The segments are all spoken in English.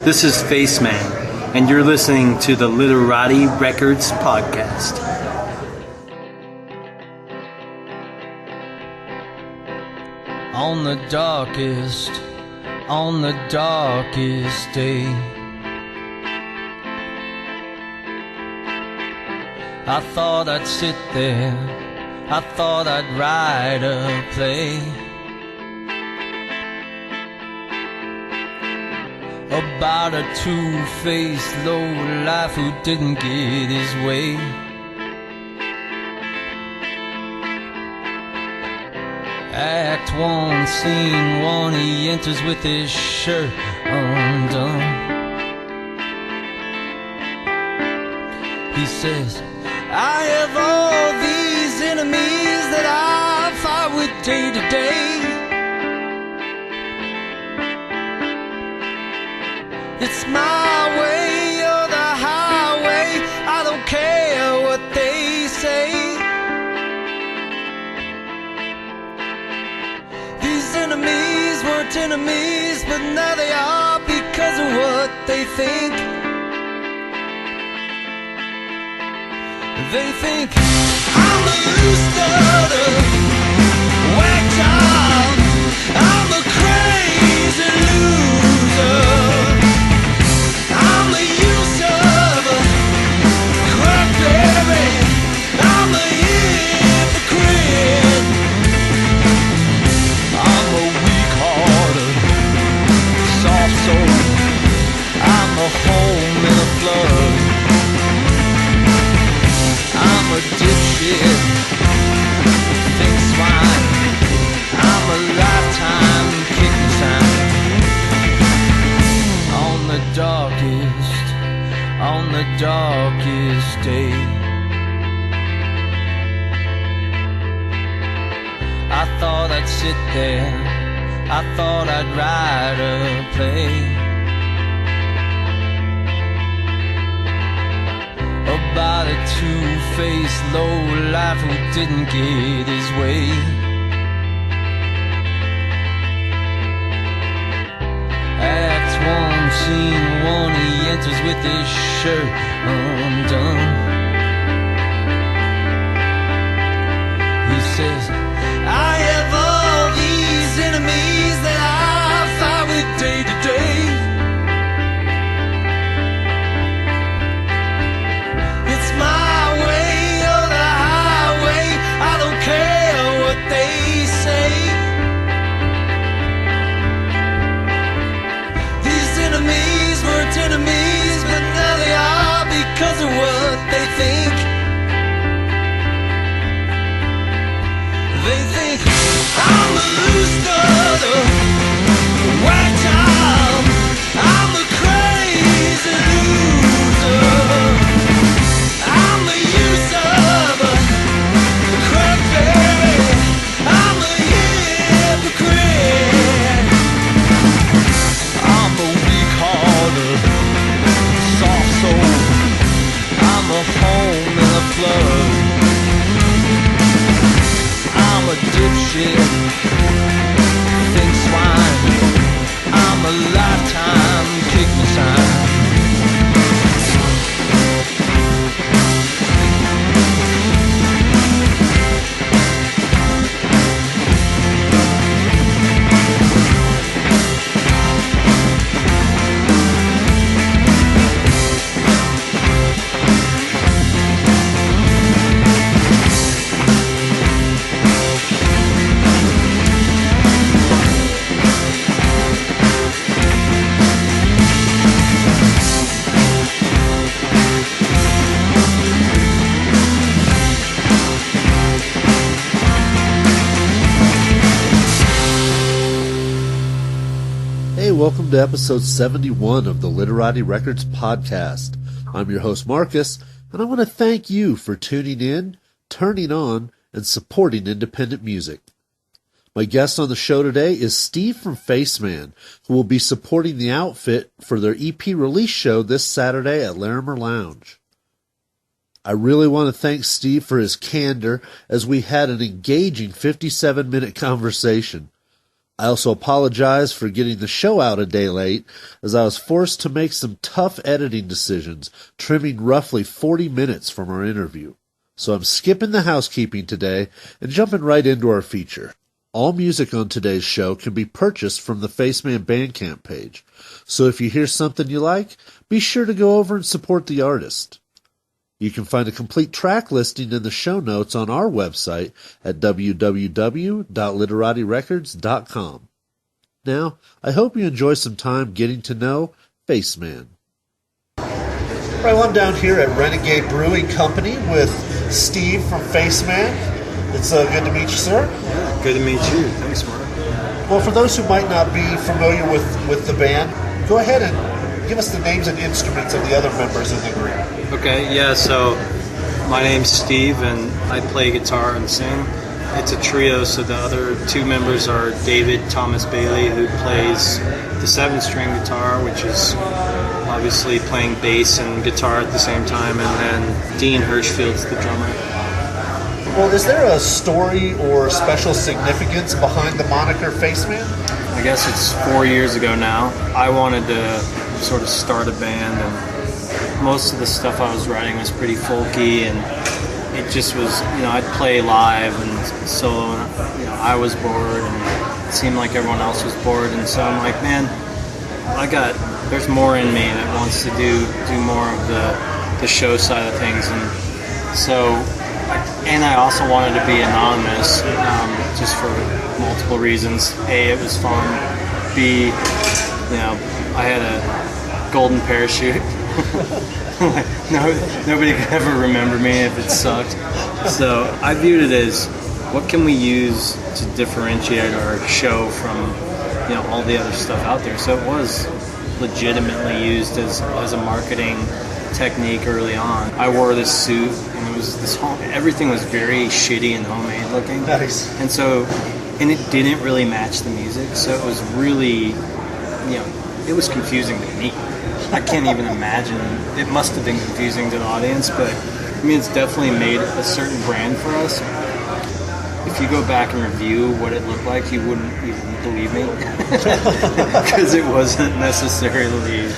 This is Faceman, and you're listening to the Literati Records podcast. On the darkest day, I thought I'd sit there, I thought I'd write a play about a two-faced lowlife who didn't get his way. Act 1, scene 1, he enters with his shirt undone. He says, I have all these enemies that I fight with day to day. It's my way or the highway, I don't care what they say. These enemies weren't enemies, but now they are because of what they think. They think I'm a loose daughter, whack job, I'm a crazy loser. I'm a user, crackberry, I'm a hypocrite. I'm a weak-hearted, soft soul, I'm a home in a flood. I'm a dipshit, think swine, I'm a lifetime kicking sign. On the darkest day, I thought I'd sit there, I thought I'd write a play about a two-faced lowlife who didn't get his way. Act 1, scene 1, he enters with his shirt undone. He says, I have all these enemies that I fight with day to day. It's my way or the highway, I don't care what they say. Enemies weren't enemies, but now they are because of what they think. They think I'm a loose daughter, whack job, I'm a crazy loser. I'm a user, crackberry, I'm a hypocrite. I'm a weak-hearted, soft soul, I'm a home in a flood. I'm a dipshit, think swine, I'm a lifetime kick me sign. Welcome to episode 71 of the Literati Records podcast. I'm your host Marcus, and I want to thank you for tuning in, turning on, and supporting independent music. My guest on the show today is Steve from Faceman, who will be supporting the outfit for their EP release show this Saturday at Larimer Lounge. I really want to thank Steve for his candor as we had an engaging 57-minute conversation. I also apologize for getting the show out a day late, as I was forced to make some tough editing decisions, trimming roughly 40 minutes from our interview. So I'm skipping the housekeeping today and jumping right into our feature. All music on today's show can be purchased from the Faceman Bandcamp page, so if you hear something you like, be sure to go over and support the artist. You can find a complete track listing in the show notes on our website at www.literatirecords.com. Now, I hope you enjoy some time getting to know Faceman. Right, well, I'm down here at Renegade Brewing Company with Steve from Faceman. It's good to meet you, sir. Yeah, good to meet you. Thanks, Mark. Well, for those who might not be familiar with the band, go ahead and give us the names and instruments of the other members in the group. Okay, yeah, so my name's Steve, and I play guitar and sing. It's a trio, so the other two members are David Thomas Bailey, who plays the 7-string guitar, which is obviously playing bass and guitar at the same time, and then Dean Hirschfield's the drummer. Well, is there a story or special significance behind the moniker Faceman? I guess it's 4 years ago now. I wanted to sort of start a band, and most of the stuff I was writing was pretty folky, and it just was, I'd play live and solo, and I was bored, and it seemed like everyone else was bored, and so I'm like, man, there's more in me that wants to do more of the show side of things, and so, and I also wanted to be anonymous, just for multiple reasons. A, it was fun. B, I had a golden parachute. Nobody could ever remember me if it sucked. So I viewed it as, what can we use to differentiate our show from, all the other stuff out there? So it was legitimately used as a marketing technique early on. I wore this suit, and it was everything was very shitty and homemade looking. Nice. And so, and it didn't really match the music, so it was really, it was confusing to me. I can't even imagine. It must have been confusing to the audience, but it's definitely made a certain brand for us. If you go back and review what it looked like, you wouldn't even believe me, because it wasn't necessarily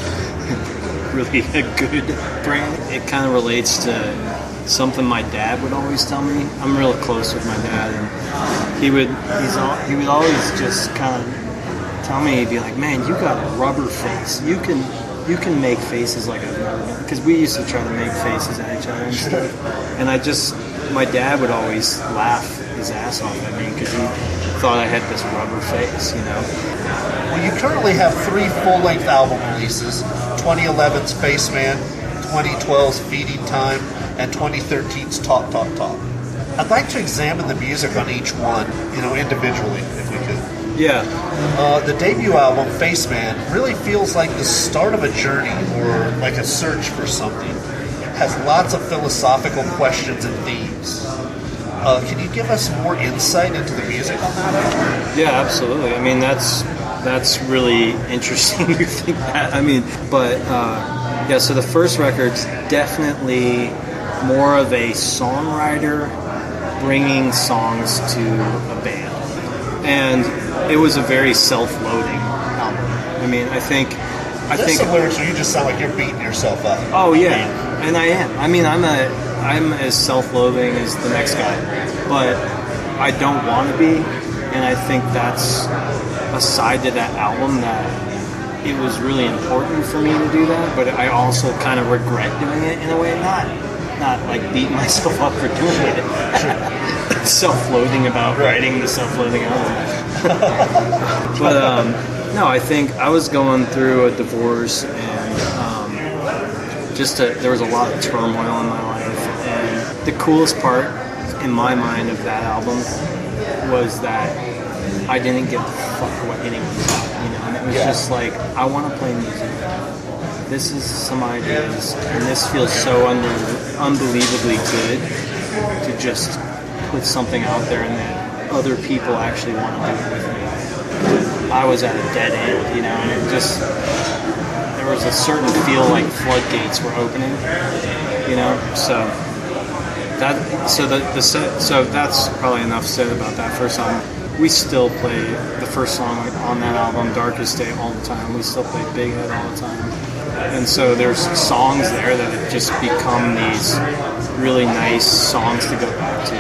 really a good brand. It kind of relates to something my dad would always tell me. I'm real close with my dad, and he would always just kind of tell me, he'd be like, man, you got a rubber face. You can make faces like I've never done. Because we used to try to make faces at each other and stuff. And my dad would always laugh his ass off at me because he thought I had this rubber face, Well, you currently have 3 full-length album releases: 2011's Faceman, 2012's Feeding Time, and 2013's Talk Talk Talk. I'd like to examine the music on each one, individually, if we could. Yeah. The debut album, Faceman, really feels like the start of a journey or like a search for something. It has lots of philosophical questions and themes. Can you give us more insight into the music on that album? Yeah, absolutely. That's really interesting you think that. So the first record's definitely more of a songwriter bringing songs to a band. And it was a very self-loading album. I think some lyrics where you just sound like you're beating yourself up. Oh yeah, and I am. I'm as self-loathing as the next guy, but I don't want to be, and I think that's a side to that album that it was really important for me to do that, but I also kind of regret doing it in a way, not like beating myself up for doing it. Self-loathing about writing the self-loathing album. But no, I think I was going through a divorce, and there was a lot of turmoil in my life, and the coolest part in my mind of that album was that I didn't give a fuck what anyone thought, and it was just like, I want to play music. This is some ideas, and this feels so unbelievably good to just put something out there and that other people actually want to do it with me. I was at a dead end, and it just, there was a certain feel like floodgates were opening, so that's probably enough said about that first album. we still play the first song on that album, Darkest Day, all the time. We still play Big Head all the time. And so there's songs there that have just become these really nice songs to go back to.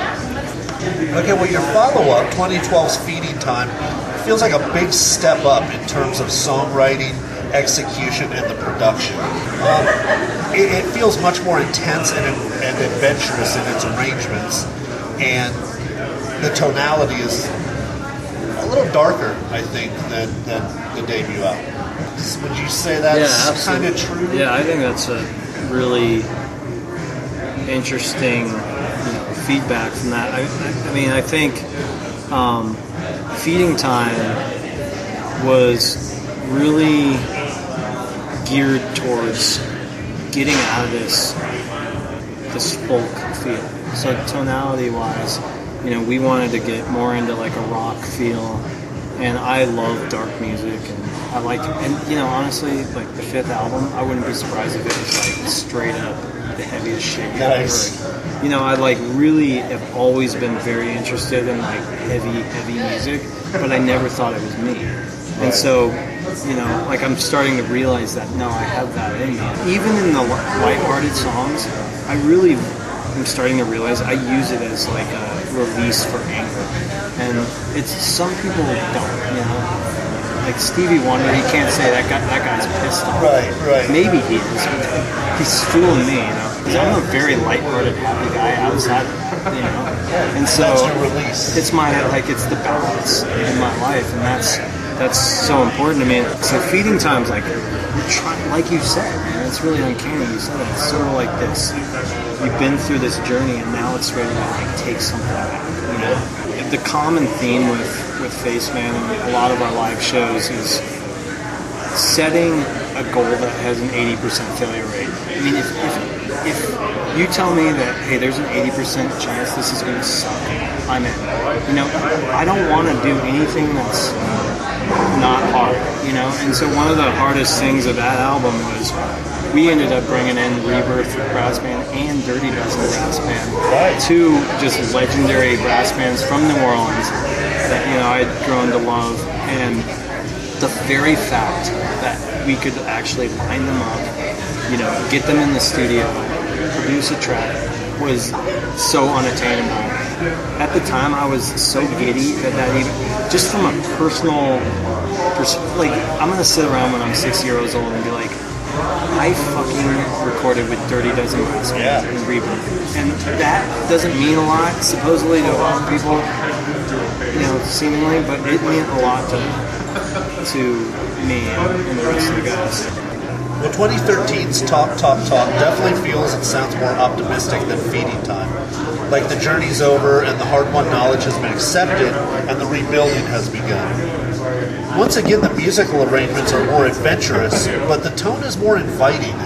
Okay, well, your follow-up, 2012's Feeding Time, feels like a big step up in terms of songwriting, execution, and the production. It feels much more intense and adventurous in its arrangements, and the tonality is a little darker, I think, than the debut album. Would you say that's kind of true? Yeah, I think that's a really interesting feedback from that. I mean, I think Feeding Time was really geared towards getting out of this folk feel. So tonality-wise, we wanted to get more into like a rock feel, and I love dark music, and I like, and honestly, like the fifth album, I wouldn't be surprised if it was like straight up the heaviest shit you've ever heard. I like really have always been very interested in like heavy music, but I never thought it was me. And so, like I'm starting to realize that no, I have that in me. Even in the lighthearted songs, I really am starting to realize I use it as like a release for anger. And it's some people don't, Like Stevie Wonder, he can't say that guy's pissed off. Right. Maybe he is, but he's fooling me, Because I'm a very lighthearted, happy guy outside of that, And so that's your release. It's it's the balance in my life, and that's so important to me. So Feeding Time's like we're trying, like you said, man. It's really uncanny. You said it. It's sort of like this. You've been through this journey, and now it's ready to like take something back. The common theme with Faceman and a lot of our live shows is setting a goal that has an 80% failure rate. I mean, if you tell me that, hey, there's an 80% chance this is going to suck, I'm in. I don't want to do anything that's not hard, And so one of the hardest things of that album was we ended up bringing in Rebirth Brass Band and Dirty Dozen Brass Band, two just legendary brass bands from New Orleans that I'd grown to love, and the very fact that we could actually line them up, get them in the studio, produce a track was so unattainable. At the time, I was so giddy that even just from a personal, I'm gonna sit around when I'm 6 years old and be like, I fucking recorded with Dirty Dozen Brass Band and Rebirth, and that doesn't mean a lot, supposedly, to a lot of people, seemingly, but it meant a lot to me and the rest of the guys. Well, 2013's Talk definitely feels and sounds more optimistic than Feeding Time. Like the journey's over and the hard-won knowledge has been accepted and the rebuilding has begun. Once again, the musical arrangements are more adventurous, but the tone is more inviting.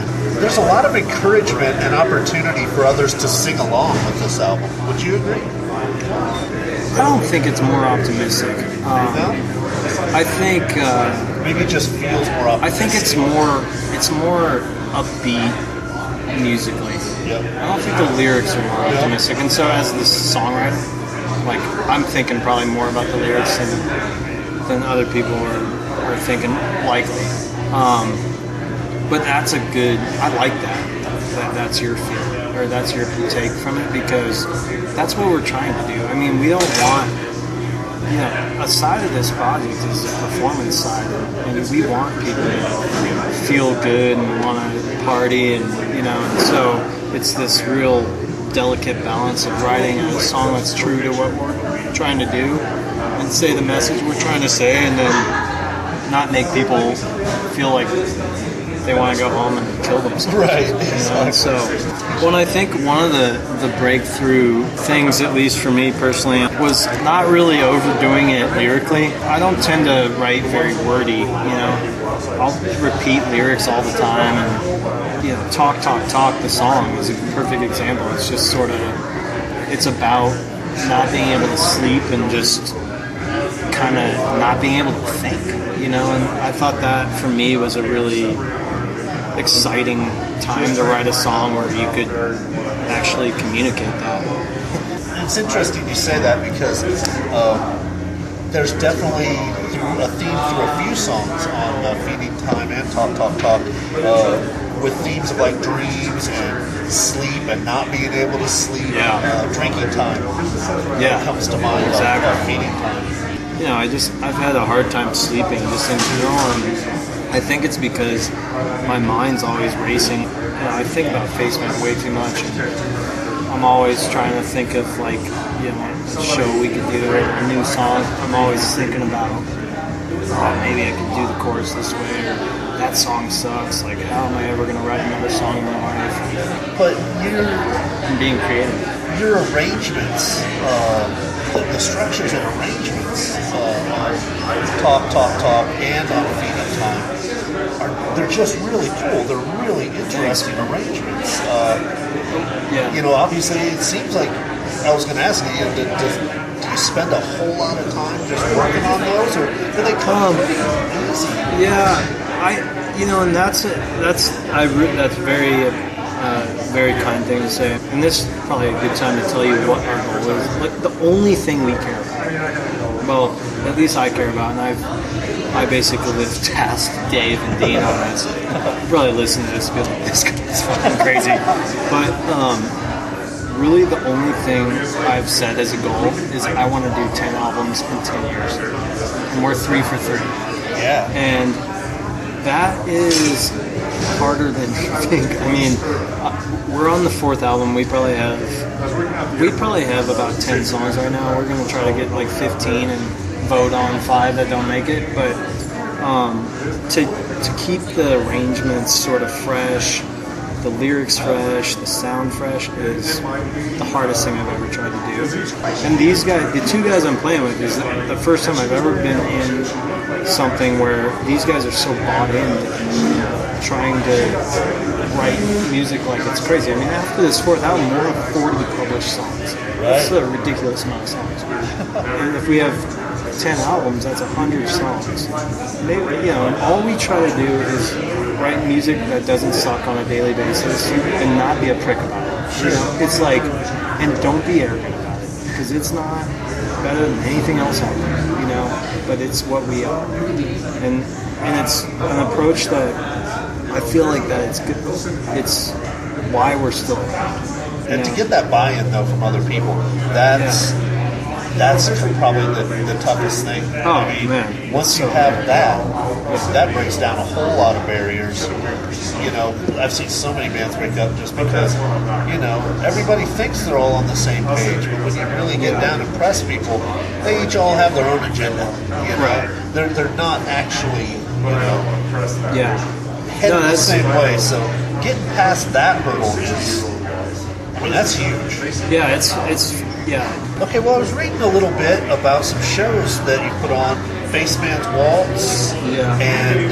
There's a lot of encouragement and opportunity for others to sing along with this album. Would you agree? I don't think it's more optimistic. I think maybe it just feels more optimistic. I think it's more upbeat musically. Yep. I don't think the lyrics are more optimistic. And so as the songwriter, like I'm thinking probably more about the lyrics than other people are thinking likely. But that's a good. I like that. That's your feel, or that's your take from it, because that's what we're trying to do. I mean, we don't want. A side of this project is the performance side, and we want people to feel good and want to party, and and so it's this real delicate balance of writing a song that's true to what we're trying to do and say the message we're trying to say, and then not make people feel like they want to go home and kill themselves. Right. And so, I think one of the breakthrough things, at least for me personally, was not really overdoing it lyrically. I don't tend to write very wordy, I'll repeat lyrics all the time, and Talk, the song is a perfect example. It's just sort of, it's about not being able to sleep and just kind of not being able to think, and I thought that for me was a really exciting time to write a song where you could actually communicate that. It's interesting you say that, because there's definitely a theme through a few songs on Feeding Time and Talk, with themes of like dreams and sleep and not being able to sleep. Drinking Time comes to mind. Exactly. Feeding Time. You know, I've had a hard time sleeping just in general, and I think it's because my mind's always racing. You know, I think about Faceman way too much, and I'm always trying to think of like, you know, a show we could do or a new song. I'm always thinking about, oh, maybe I could do the chorus this way, or that song sucks. Like, how am I ever going to write another song in my life? But I'm being creative. Your arrangements, the structures and arrangements on Talk, and on Feeding Time, they're just really cool. They're really interesting arrangements. You know, obviously, it seems like, I was going to ask you, do you spend a whole lot of time just working on those, or do they come pretty easy? Yeah, you know, and that's very kind thing to say. And this is probably a good time to tell you what our goal is. Like, the only thing we care about, well, at least I care about, and I basically live task Dave and Dean on this. You probably listen to this and be like, this guy's fucking crazy. But really the only thing I've set as a goal is I want to do 10 albums in 10 years. And we're 3 for 3. Yeah. And that is harder than you think. I mean, we're on the 4th album. We probably have about 10 songs right now. We're going to try to get like 15 and vote on 5 that don't make it. But to keep the arrangements sort of fresh, the lyrics fresh, the sound fresh is the hardest thing I've ever tried to do. And these guys, the 2 guys I'm playing with, is the first time I've ever been in something where these guys are so bought in, trying to write music like it's crazy. I mean, after this 4th album, we'll have 40 published songs. That's a ridiculous amount of songs. And if we have 10 albums, that's 100 songs. Maybe, you know, and all we try to do is write music that doesn't suck on a daily basis and not be a prick about it. You know, it's like, and don't be arrogant about it, because it's not better than anything else out there, you know, but it's what we are. And it's an approach that I feel like that it's good. It's why we're still around. And to get that buy-in, though, from other people, that's probably the toughest thing. Oh, I mean, man. Once you have that brings down a whole lot of barriers. You know, I've seen so many bands break up just because, you know, everybody thinks they're all on the same page, but when you really get down and press people, they each all have their own agenda. You know, they're not actually, you know, heading the same way. So getting past that hurdle is, I mean, that's huge. Yeah, it's. Okay, well, I was reading a little bit about some shows that you put on, Faceman's Waltz and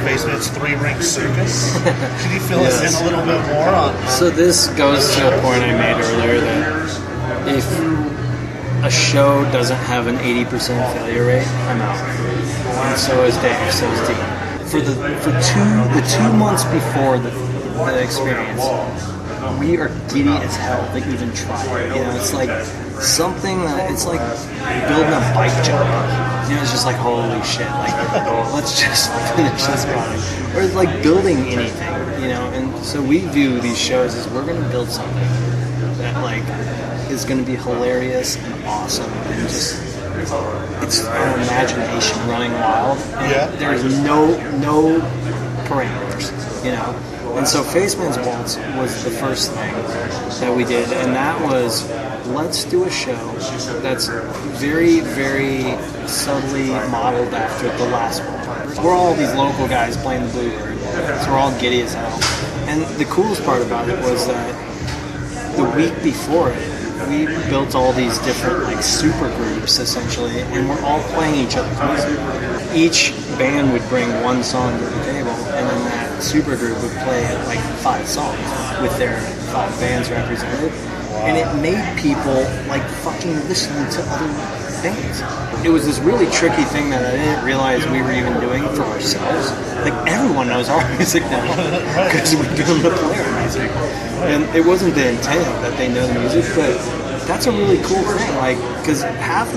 Faceman's Ring Circus. Can you fill us in a little bit more on? So this goes to a point I made earlier that if a show doesn't have an 80% failure rate, I'm out. And so is Dave, so is Dean. For the 2 months before the experience, we are giddy as hell to even try it. You know, it's like something that, it's like building a bike jump. You know, it's just like, holy shit, like, let's just finish this project. Or it's like building anything, you know, and so we view these shows as we're going to build something that, like, is going to be hilarious and awesome and just, it's our imagination running wild. And there's no parameters, you know. And so Faceman's Waltz was the first thing that we did, and that was, let's do a show that's very, very subtly modeled after the last one. We're all these local guys playing the Bluebird, so we're all giddy as hell. And the coolest part about it was that the week before it, we built all these different, like, super groups, essentially, and we're all playing each other's music. Each band would bring one song to the table, and then that super group would play, like, 5 songs with their 5 bands represented. And it made people, like, fucking listening to other bands. It was this really tricky thing that I didn't realize we were even doing for ourselves. Like, everyone knows our music now because we're doing the player music. And it wasn't the intent that they know the music, but that's a really cool thing. Like, because half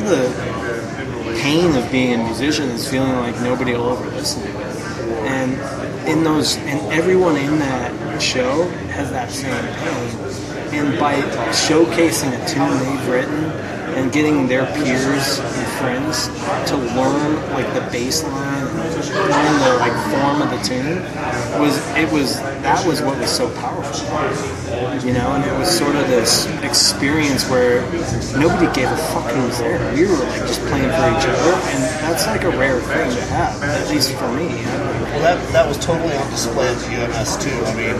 pain of being a musician is feeling like nobody will ever listen to it. And everyone in that show has that same pain. And by showcasing a tune they've written and getting their peers and friends to learn like the bass line, learn the like form of the tune, that was what was so powerful. You know, and it was sort of this experience where nobody gave a fuck who was there. We were like just playing for each other, and that's like a rare thing to have, at least for me. Well, that was totally on display at the UMS too. I mean,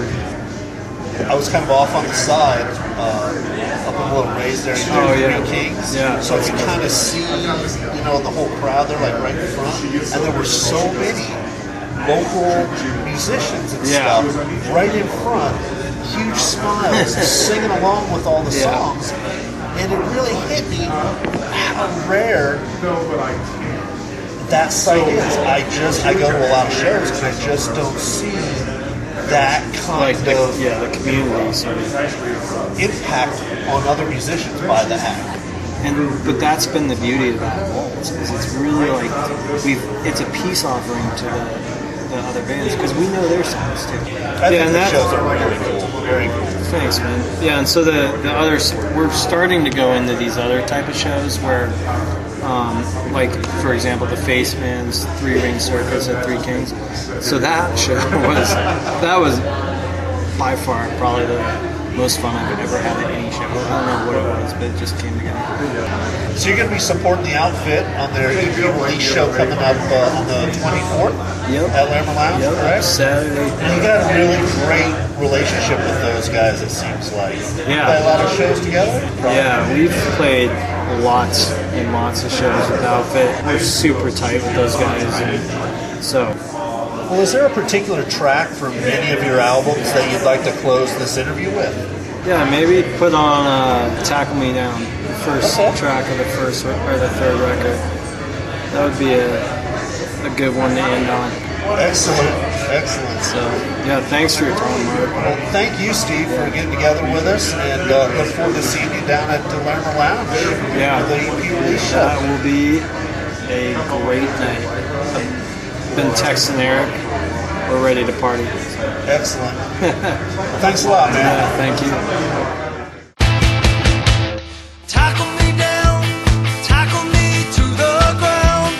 I was kind of off on the side, up a little raised there, Three Kings. Yeah. So I could kind of see, you know, the whole crowd there, like right in front, and there were so many local musicians and stuff right in front, huge smiles, singing along with all the songs, and it really hit me how rare that sight is. I go to a lot of shows and I just don't see that kind of the community sort of impact on other musicians by the act. But that's been the beauty of that Waltz, is it's really like it's a peace offering to the other bands because we know their songs too. I think the shows are really cool. Very cool. Thanks, man. Yeah, and so the others, we're starting to go into these other type of shows where, like for example, the Faceman's Ring Circus at Three Kings. So that show was by far probably the most fun I've ever had at any show. I don't know what it was, but it just came together. So you're going to be supporting the outfit on their EP release show coming up on the 24th at Lammer Lounge, correct? Saturday. You got a really great relationship with those guys, it seems like. Yeah. Play a lot of shows together? Yeah, we've played lots and lots of shows with Outfit. We're super tight with those guys. And so... Well, is there a particular track from any of your albums that you'd like to close this interview with? Yeah, maybe put on Tackle Me Down, the first track of the first or the third record. That would be a good one to end on. Excellent. So, yeah, thanks for your time, Mark. Well, thank you, Steve, for getting together with us, and look forward to seeing you down at the Lammer Lounge for the EP release show. That will be a great night. Been texting Eric. We're ready to party. Excellent. Thanks a lot, man. Yeah, thank you. Tackle me down, tackle me to the ground.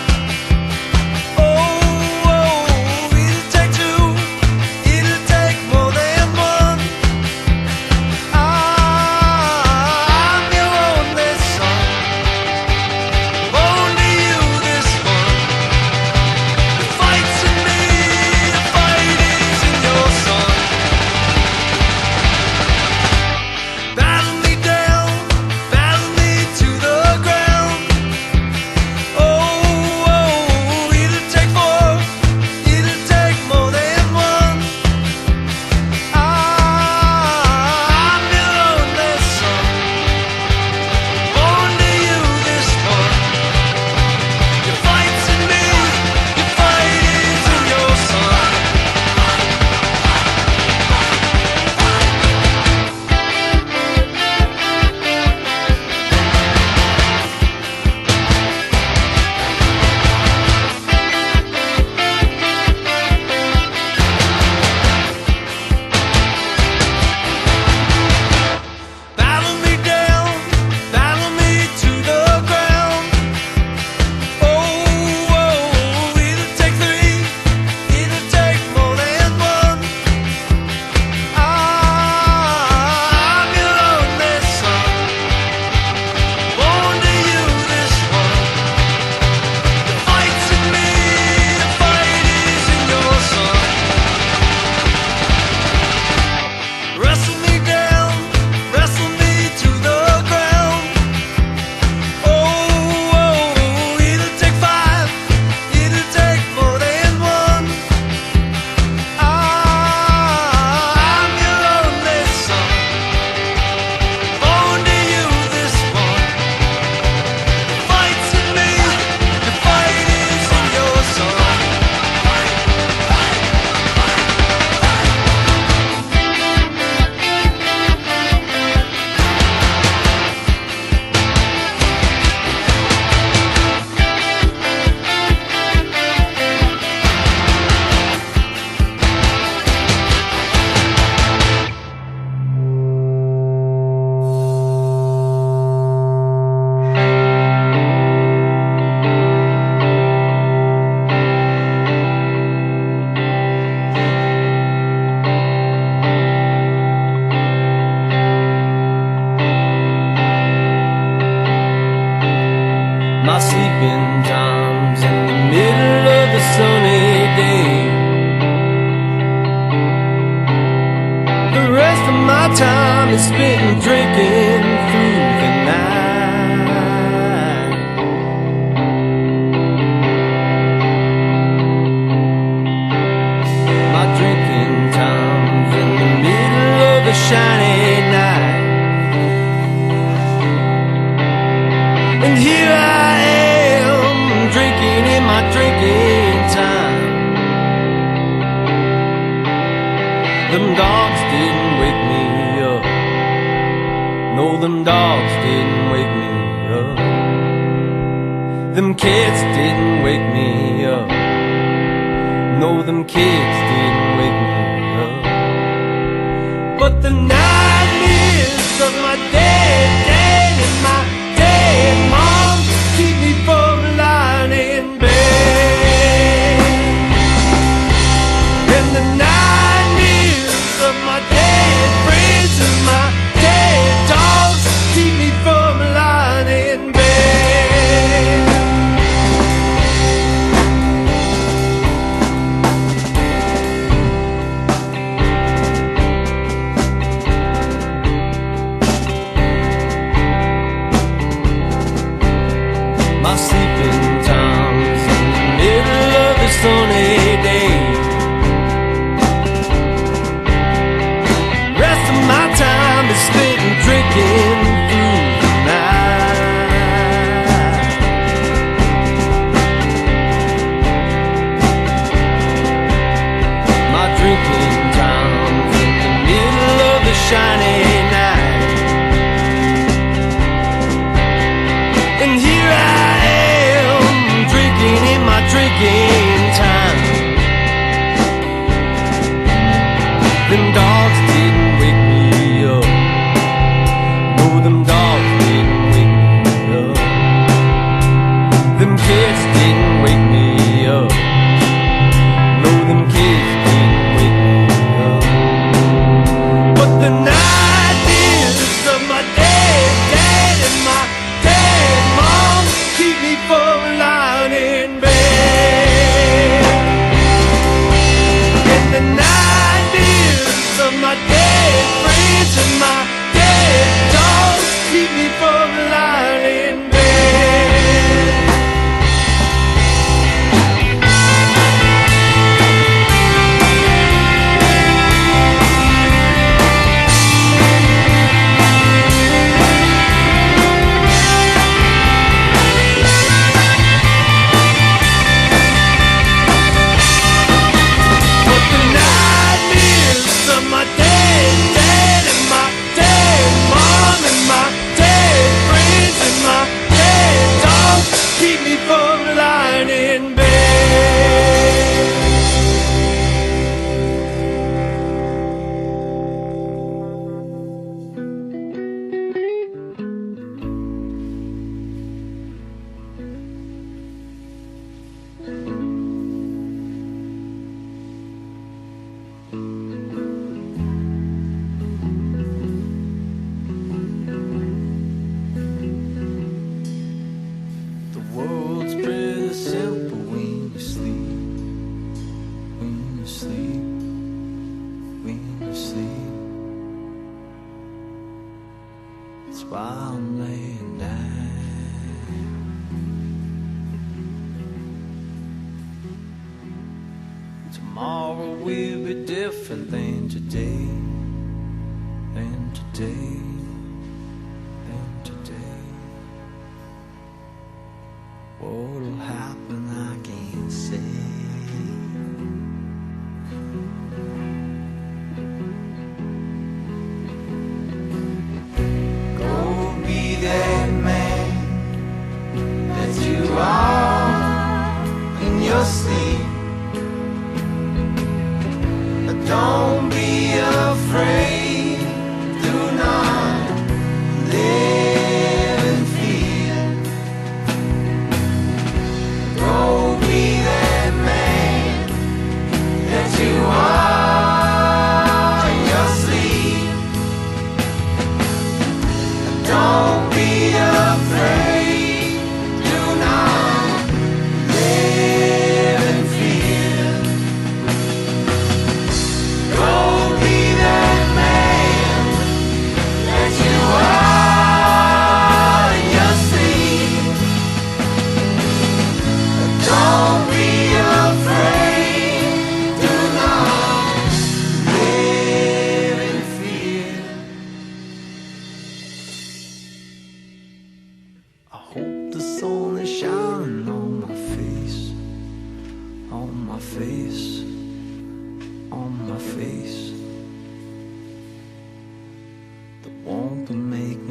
Oh, it'll take two, it'll take more than one. I'm your only son, only you this one. The fight's in me, the fight is in your son. my time is spent drinking through the night. My drinking time's in the middle of a shiny night. And here I am, drinking in my drinking time. Them dogs didn't wake me up. No, them dogs didn't wake me up. Them kids didn't wake me up. No, them kids didn't wake me up. But the nightmares of my dead dad and my dead mom keep me from lying in bed. And the nightmares of my dead friends and my dead dogs keep me from lying in bed. My sleeping time's in the middle of a sunny day. Rest of my time is spent drinking through the night. My drinking time's in the middle of a shiny night. And here I am, drinking in my drinking time. Them dogs didn't wake me up. No, them dogs didn't wake me up. Them kids didn't wake me up. No, them kids didn't wake me up. But the nightmares of my dead dad and my dead mom keep me from lying in bed. And the nightmares of my dead friends and my dead dogs keep me from lying in bed. But the nightmares of my dead dad and my dead mom and my dead friends and my dead dogs keep me from lying in bed. The world's pretty simple when you sleep, when you sleep, when you sleep. That's why I'm laying down. Tomorrow will be different than today, than today, than today. What'll happen, I can't say. Go be that man that you are in your sleep. Don't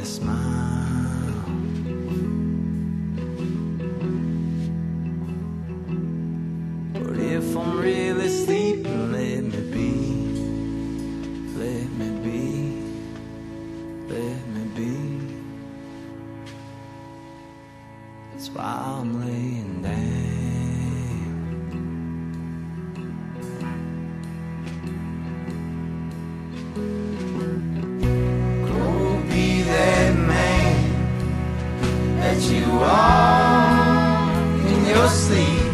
me smile. But if I'm really sleeping, let me be. Let me be. Let me be. That's why I'm laying down. That you are in your sleep.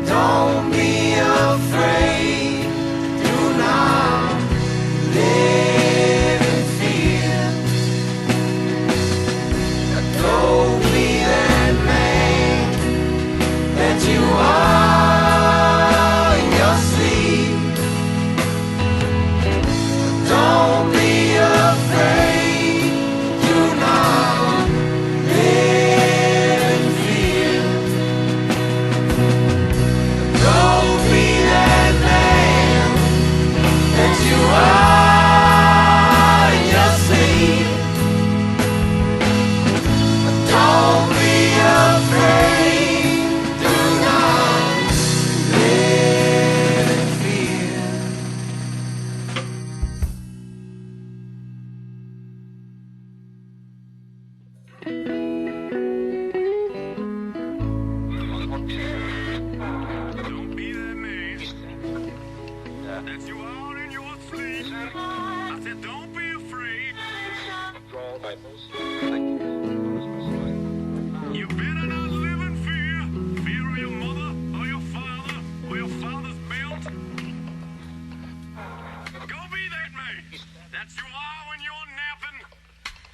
Don't be afraid. Do not live in fear. Go be that man that you are in your sleep. Don't be afraid.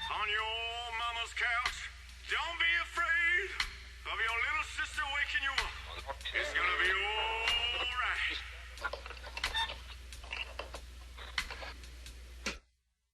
On your mama's couch. Don't be afraid.